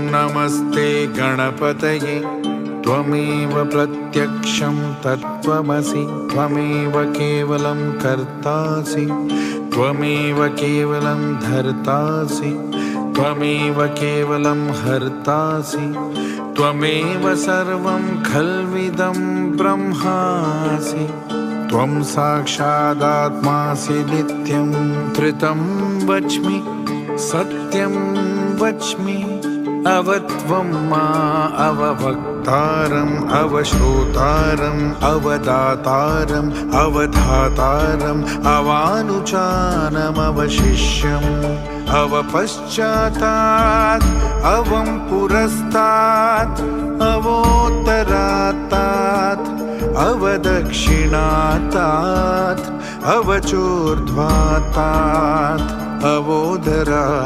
नमस्ते गणपतये त्वमेव प्रत्यक्षं तत्त्वमसि त्वमेव केवलं कर्तासि त्वमेव केवलं धर्तासि त्वमेव केवलं हर्तासि त्वमेव सर्वं खल्विदं ब्रह्मासि त्वं साक्षादात्मासि नित्यं त्रितं वच्मि सत्यं वच्मि अवत्वं मा अवभक्तारम् अवश्रोतारम् अवदातारम् अवधातारम् अवानुचानमवशिष्यम् अवपश्चातात् अवं पुरस्तात् अवोत्तरात्तात् अवदक्षिणातात् अवचोर्ध्वातात् अवोदरात्तात्